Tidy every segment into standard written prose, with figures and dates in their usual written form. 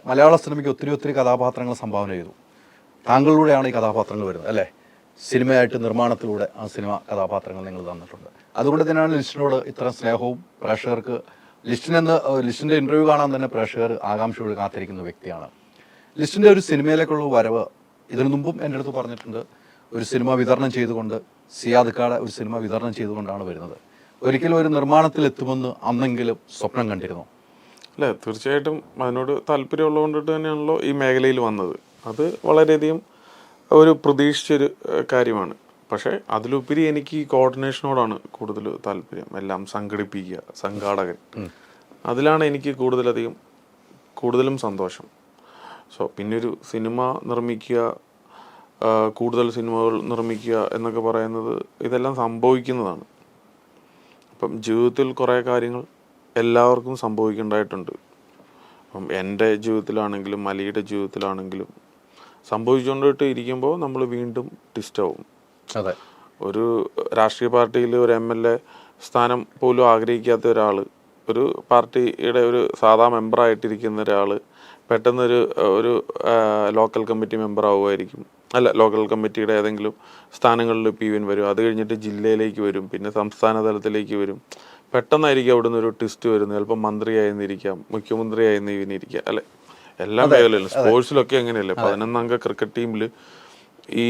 മലയാള സിനിമയ്ക്ക് ഒത്തിരി കഥാപാത്രങ്ങൾ സംഭാവന ചെയ്തു. താങ്കളിലൂടെയാണ് ഈ കഥാപാത്രങ്ങൾ വരുന്നത് അല്ലേ? സിനിമയായിട്ട് നിർമ്മാണത്തിലൂടെ ആ സിനിമ കഥാപാത്രങ്ങൾ നിങ്ങൾ തന്നിട്ടുണ്ട്. അതുകൊണ്ട് തന്നെയാണ് ലിസ്റ്റിനോട് ഇത്ര സ്നേഹവും. പ്രേക്ഷകർക്ക് ലിസ്റ്റിൻ്റെ ഇൻ്റർവ്യൂ കാണാൻ തന്നെ പ്രേക്ഷകർ ആകാംക്ഷയോട് കാത്തിരിക്കുന്ന വ്യക്തിയാണ്. ലിസ്റ്റിൻ്റെ ഒരു സിനിമയിലേക്കുള്ള വരവ് ഇതിനു മുമ്പും എൻ്റെ അടുത്ത് പറഞ്ഞിട്ടുണ്ട്. ഒരു സിനിമ വിതരണം ചെയ്തുകൊണ്ട്, സിയാദ്ക്കാടെ ഒരു സിനിമ വിതരണം ചെയ്തുകൊണ്ടാണ് വരുന്നത്. ഒരിക്കലും ഒരു നിർമ്മാണത്തിൽ എത്തുമെന്ന് അന്നെങ്കിലും സ്വപ്നം കണ്ടിരുന്നു? അല്ല, തീർച്ചയായിട്ടും അതിനോട് താല്പര്യമുള്ളത് കൊണ്ടിട്ട് തന്നെയാണല്ലോ ഈ മേഖലയിൽ വന്നത്. അത് വളരെയധികം ഒരു പ്രതീക്ഷിച്ചൊരു കാര്യമാണ്. പക്ഷേ അതിലുപരി എനിക്ക് ഈ കോർഡിനേഷനോടാണ് കൂടുതൽ താല്പര്യം. എല്ലാം സംഘടിപ്പിക്കുക, സംഘാടകൻ, അതിലാണ് എനിക്ക് കൂടുതലും സന്തോഷം. പിന്നൊരു സിനിമ നിർമ്മിക്കുക, കൂടുതൽ സിനിമകൾ നിർമ്മിക്കുക എന്നൊക്കെ പറയുന്നത് ഇതെല്ലാം സംഭവിക്കുന്നതാണ്. അപ്പം ജീവിതത്തിൽ കുറേ കാര്യങ്ങൾ എല്ലാവർക്കും സംഭവിക്കേണ്ടതായിട്ടുണ്ട്. അപ്പം എൻ്റെ ജീവിതത്തിലാണെങ്കിലും അലിയുടെ ജീവിതത്തിലാണെങ്കിലും സംഭവിച്ചുകൊണ്ടിട്ട് ഇരിക്കുമ്പോൾ നമ്മൾ വീണ്ടും ടിസ്റ്റാവും. അതെ, ഒരു രാഷ്ട്രീയ പാർട്ടിയിൽ ഒരു MLA സ്ഥാനം പോലും ആഗ്രഹിക്കാത്ത ഒരാൾ, ഒരു പാർട്ടിയുടെ ഒരു സാധാ മെമ്പറായിട്ടിരിക്കുന്ന ഒരാൾ പെട്ടെന്നൊരു ലോക്കൽ കമ്മിറ്റി മെമ്പർ ആവുമായിരിക്കും. ലോക്കൽ കമ്മിറ്റിയുടെ ഏതെങ്കിലും സ്ഥാനങ്ങളിൽ PN വരും. അത് കഴിഞ്ഞിട്ട് ജില്ലയിലേക്ക് വരും, പിന്നെ സംസ്ഥാന തലത്തിലേക്ക് വരും. പെട്ടെന്നായിരിക്കും അവിടെ നിന്ന് ഒരു ട്വിസ്റ്റ് വരുന്നത്. ചിലപ്പോൾ മന്ത്രിയായിരുന്നിരിക്കാം, മുഖ്യമന്ത്രിയായിരുന്നിരിക്കാം, അല്ലെ? എല്ലാ മേഖലയിലും സ്പോർട്സിലൊക്കെ എങ്ങനെയല്ലേ? 11 അംഗ ക്രിക്കറ്റ് ടീമിൽ ഈ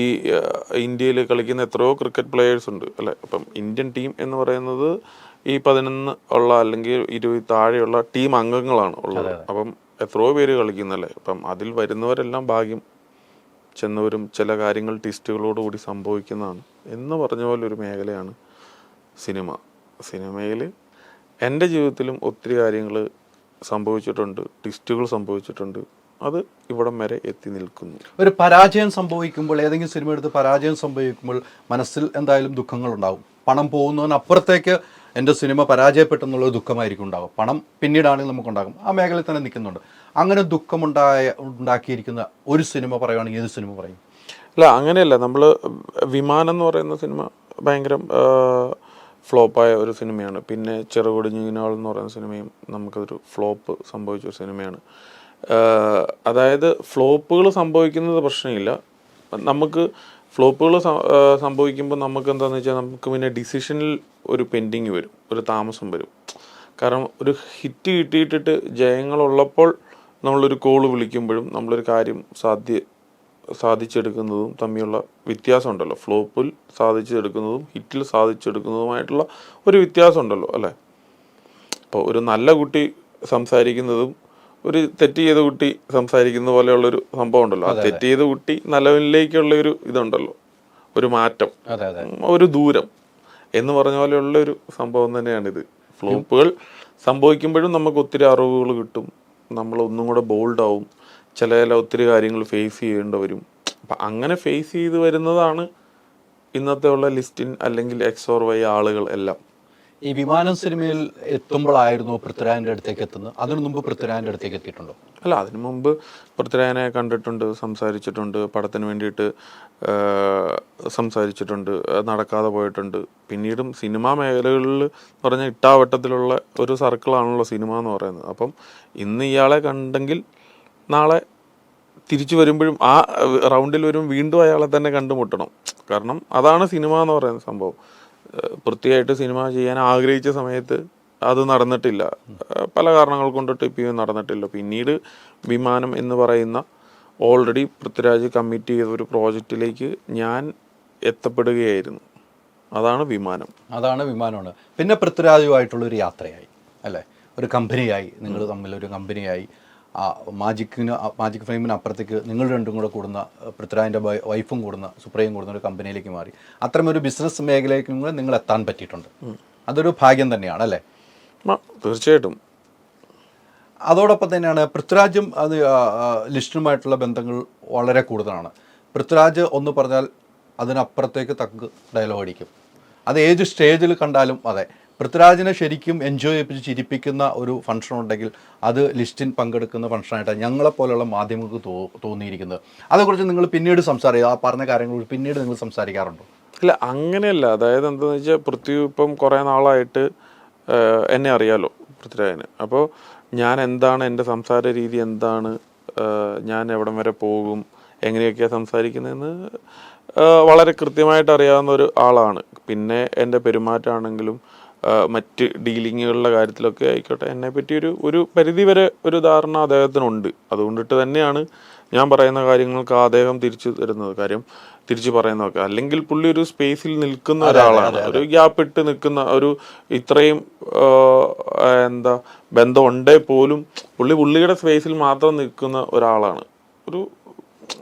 ഇന്ത്യയിൽ കളിക്കുന്ന എത്രയോ ക്രിക്കറ്റ് പ്ലെയേഴ്സ് ഉണ്ട്, അല്ലെ? അപ്പം ഇന്ത്യൻ ടീം എന്ന് പറയുന്നത് ഈ 11 ഉള്ള അല്ലെങ്കിൽ 20 താഴെയുള്ള ടീം അംഗങ്ങളാണ് ഉള്ളത്. അപ്പം എത്രയോ പേര് കളിക്കുന്നല്ലേ? അപ്പം അതിൽ വരുന്നവരെല്ലാം ഭാഗ്യം ചെന്നവരും ചില കാര്യങ്ങൾ ട്വിസ്റ്റുകളോടുകൂടി സംഭവിക്കുന്നതാണ് എന്ന് പറഞ്ഞ പോലെ ഒരു മേഖലയാണ് സിനിമയിൽ. എൻ്റെ ജീവിതത്തിലും ഒത്തിരി കാര്യങ്ങൾ സംഭവിച്ചിട്ടുണ്ട്, ട്വിസ്റ്റുകൾ സംഭവിച്ചിട്ടുണ്ട്. അത് ഇവിടം വരെ എത്തി നിൽക്കുന്നു. ഒരു പരാജയം സംഭവിക്കുമ്പോൾ, ഏതെങ്കിലും സിനിമ എടുത്ത് പരാജയം സംഭവിക്കുമ്പോൾ മനസ്സിൽ എന്തായാലും ദുഃഖങ്ങളുണ്ടാവും. പണം പോകുന്നതിനപ്പുറത്തേക്ക് എൻ്റെ സിനിമ പരാജയപ്പെട്ടെന്നുള്ള ദുഃഖമായിരിക്കും ഉണ്ടാകും. പണം പിന്നീടാണെങ്കിൽ നമുക്കുണ്ടാകും. ആ മേഖലയിൽ തന്നെ നിൽക്കുന്നുണ്ട്. അങ്ങനെ ഉണ്ടാക്കിയിരിക്കുന്ന ഒരു സിനിമ പറയുകയാണെങ്കിൽ ഏത് സിനിമ പറയും? അല്ല, അങ്ങനെയല്ല. നമ്മൾ വിമാനം എന്ന് പറയുന്ന സിനിമ ഭയങ്കര ഫ്ലോപ്പായ ഒരു സിനിമയാണ്. പിന്നെ ചെറുകൊടിഞ്ഞിനാൾ എന്ന് പറയുന്ന സിനിമയും നമുക്കതൊരു ഫ്ലോപ്പ് സംഭവിച്ച ഒരു സിനിമയാണ്. അതായത് ഫ്ലോപ്പുകൾ സംഭവിക്കുന്നത് പ്രശ്നമില്ല. നമുക്ക് ഫ്ലോപ്പുകൾ സംഭവിക്കുമ്പോൾ നമുക്ക് എന്താണെന്ന് വെച്ചാൽ നമുക്ക് പിന്നെ ഡിസിഷനിൽ ഒരു പെൻഡിങ് വരും, ഒരു താമസം വരും. കാരണം ഒരു ഹിറ്റ് കിട്ടിയിട്ടിട്ട് ജയങ്ങളുള്ളപ്പോൾ നമ്മളൊരു കോള് വിളിക്കുമ്പോഴും നമ്മളൊരു കാര്യം സാധിച്ചെടുക്കുന്നതും തമ്മിലുള്ള വ്യത്യാസം ഉണ്ടല്ലോ. ഫ്ലോപ്പിൽ സാധിച്ചെടുക്കുന്നതും ഹിറ്റിൽ സാധിച്ചെടുക്കുന്നതുമായിട്ടുള്ള ഒരു വ്യത്യാസം ഉണ്ടല്ലോ, അല്ലേ? അപ്പോൾ ഒരു നല്ല കുട്ടി സംസാരിക്കുന്നതും ഒരു തെറ്റ് ചെയ്ത കുട്ടി സംസാരിക്കുന്ന പോലെയുള്ളൊരു സംഭവം ഉണ്ടല്ലോ. ആ തെറ്റ് ചെയ്ത കുട്ടി നല്ലവനിലേക്കുള്ള ഒരു ഇതുണ്ടല്ലോ, ഒരു മാറ്റം, ഒരു ദൂരം എന്ന് പറഞ്ഞ പോലെയുള്ള ഒരു സംഭവം തന്നെയാണിത്. ഫ്ലോപ്പുകൾ സംഭവിക്കുമ്പോഴും നമുക്ക് ഒത്തിരി അറിവുകൾ കിട്ടും, നമ്മൾ ഒന്നും കൂടെ ബോൾഡാവും, ചില ഒത്തിരി കാര്യങ്ങൾ ഫേസ് ചെയ്യേണ്ടി വരും. അപ്പം അങ്ങനെ ഫേസ് ചെയ്ത് വരുന്നതാണ് ഇന്നത്തെ ഉള്ള ലിസ്റ്റിൻ അല്ലെങ്കിൽ XY ആളുകൾ എല്ലാം. ഈ വിമാനം സിനിമയിൽ എത്തുമ്പോഴായിരുന്നു പൃഥ്വിരാജിൻ്റെ അടുത്തേക്ക് എത്തുന്നത്? അതിനു മുമ്പ് പൃഥ്വിരാജിൻ്റെ അടുത്തേക്ക് എത്തിയിട്ടുണ്ടോ? അല്ല, അതിനു മുമ്പ് പൃഥ്വിരാജിനെ കണ്ടിട്ടുണ്ട്, സംസാരിച്ചിട്ടുണ്ട്, പടത്തിന് വേണ്ടിയിട്ട് സംസാരിച്ചിട്ടുണ്ട്, നടക്കാതെ പോയിട്ടുണ്ട്. പിന്നീടും സിനിമാ മേഖലകളിൽ പറഞ്ഞാൽ ഇട്ടാവട്ടത്തിലുള്ള ഒരു സർക്കിളാണല്ലോ സിനിമ എന്ന് പറയുന്നത്. അപ്പം ഇന്ന് ഇയാളെ കണ്ടെങ്കിൽ നാളെ തിരിച്ചു വരുമ്പോഴും ആ റൗണ്ടിൽ വരും വീണ്ടും അയാളെ തന്നെ കണ്ടുമുട്ടണം. കാരണം അതാണ് സിനിമ എന്ന് പറയുന്ന സംഭവം. വൃത്തിയായിട്ട് സിനിമ ചെയ്യാൻ ആഗ്രഹിച്ച സമയത്ത് അത് നടന്നിട്ടില്ല, പല കാരണങ്ങൾ കൊണ്ടിട്ട് ഇപ്പം നടന്നിട്ടില്ല. പിന്നീട് വിമാനം എന്ന് പറയുന്ന ഓൾറെഡി പൃഥ്വിരാജ് കമ്മിറ്റ് ചെയ്ത ഒരു പ്രോജക്റ്റിലേക്ക് ഞാൻ എത്തപ്പെടുകയായിരുന്നു. അതാണ് വിമാനമാണ്. പിന്നെ പൃഥ്വിരാജുമായിട്ടുള്ളൊരു യാത്രയായി, അല്ലേ? ഒരു കമ്പനിയായി, നിങ്ങൾ തമ്മിലൊരു കമ്പനിയായി. മാജിക് ഫ്രെയിമിന് അപ്പുറത്തേക്ക് നിങ്ങൾ രണ്ടും കൂടെ കൂടുന്ന, പൃഥ്വിരാജിൻ്റെ വൈഫും കൂടുന്ന, സുപ്രയും കൂടുന്ന ഒരു കമ്പനിയിലേക്ക് മാറി. അത്തരമൊരു ബിസിനസ് മേഖലയിലേക്ക് നിങ്ങൾ എത്താൻ പറ്റിയിട്ടുണ്ട്. അതൊരു ഭാഗ്യം തന്നെയാണ്, അല്ലേ? തീർച്ചയായിട്ടും. അതോടൊപ്പം തന്നെയാണ് പൃഥ്വിരാജും ലിസ്റ്റുമായിട്ടുള്ള ബന്ധങ്ങൾ വളരെ കൂടുതലാണ്. പൃഥ്വിരാജ് ഒന്ന് പറഞ്ഞാൽ അതിനപ്പുറത്തേക്ക് തക്ക് ഡയലോഗ് അടിക്കും. അത് ഏത് സ്റ്റേജിൽ കണ്ടാലും അതെ. പൃഥ്വിരാജിനെ ശരിക്കും എൻജോയ് ചെയ്യിപ്പിച്ച് ചിരിപ്പിക്കുന്ന ഒരു ഫംഗ്ഷൻ ഉണ്ടെങ്കിൽ അത് ലിസ്റ്റിൻ പങ്കെടുക്കുന്ന ഫംഗ്ഷനായിട്ടാണ് ഞങ്ങളെപ്പോലുള്ള മാധ്യമങ്ങൾക്ക് തോന്നിയിരിക്കുന്നത്. അതേക്കുറിച്ച് നിങ്ങൾ പിന്നീട് സംസാരിക്കുക, ആ പറഞ്ഞ കാര്യങ്ങൾ പിന്നീട് നിങ്ങൾ സംസാരിക്കാറുണ്ടോ? ഇല്ല, അങ്ങനെയല്ല. അതായത് എന്താണെന്ന് വെച്ചാൽ പൃഥ്വി ഇപ്പം കുറേ നാളായിട്ട് എന്നെ അറിയാലോ, പൃഥ്വിരാജിന്. അപ്പോൾ ഞാൻ എന്താണ്, എൻ്റെ സംസാര രീതി എന്താണ്, ഞാൻ എവിടം വരെ പോകും, എങ്ങനെയൊക്കെയാണ് സംസാരിക്കുന്നതെന്ന് വളരെ കൃത്യമായിട്ട് അറിയാവുന്ന ഒരു ആളാണ്. പിന്നെ എൻ്റെ പെരുമാറ്റമാണെങ്കിലും മറ്റ് ഡീലിങ്ങുകളുടെ കാര്യത്തിലൊക്കെ ആയിക്കോട്ടെ, എന്നെപ്പറ്റി ഒരു പരിധി വരെ ഒരു ധാരണ അദ്ദേഹത്തിനുണ്ട്. അതുകൊണ്ടിട്ട് തന്നെയാണ് ഞാൻ പറയുന്ന കാര്യങ്ങൾക്ക് അദ്ദേഹം തിരിച്ചു തരുന്നത്, കാര്യം തിരിച്ചു പറയുന്നതൊക്കെ. അല്ലെങ്കിൽ പുള്ളി ഒരു സ്പേസിൽ നിൽക്കുന്ന ഒരാളാണ്, ഒരു ഗ്യാപ്പ് ഇട്ട് നിൽക്കുന്ന ഒരു ഇത്രയും എന്താ ബന്ധം ഉണ്ടേ പോലും പുള്ളിയുടെ സ്പേസിൽ മാത്രം നിൽക്കുന്ന ഒരാളാണ്. ഒരു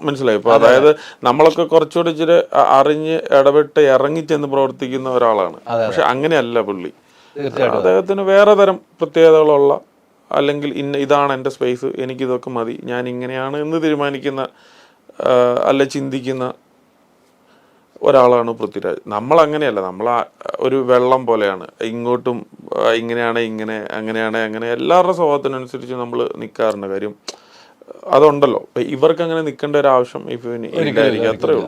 മനസ്സിലായി ഇപ്പൊ, അതായത് നമ്മളൊക്കെ കുറച്ചുകൂടി ഇച്ചിരി അറിഞ്ഞ് ഇടപെട്ട് ഇറങ്ങി ചെന്ന് പ്രവർത്തിക്കുന്ന ഒരാളാണ്. പക്ഷെ അങ്ങനെയല്ല പുള്ളി. അദ്ദേഹത്തിന് വേറെ തരം പ്രത്യേകതകളുള്ള, അല്ലെങ്കിൽ ഇതാണ് എൻ്റെ സ്പേസ്, എനിക്കിതൊക്കെ മതി, ഞാൻ ഇങ്ങനെയാണ് എന്ന് തീരുമാനിക്കുന്ന അല്ല ചിന്തിക്കുന്ന ഒരാളാണ് പൃഥ്വിരാജ്. നമ്മൾ അങ്ങനെയല്ല, നമ്മൾ ഒരു വെള്ളം പോലെയാണ്, ഇങ്ങോട്ടും ഇങ്ങനെയാണ് ഇങ്ങനെ, അങ്ങനെയാണ് അങ്ങനെ, എല്ലാവരുടെ സ്വഭാവത്തിനനുസരിച്ച് നമ്മൾ നിൽക്കാറുണ്ട്. കാര്യം അതുണ്ടല്ലോ, ഇവർക്ക് അങ്ങനെ നിൽക്കേണ്ട ഒരു ആവശ്യം ഇല്ലായിരിക്കും, അത്രേ ഉള്ളൂ.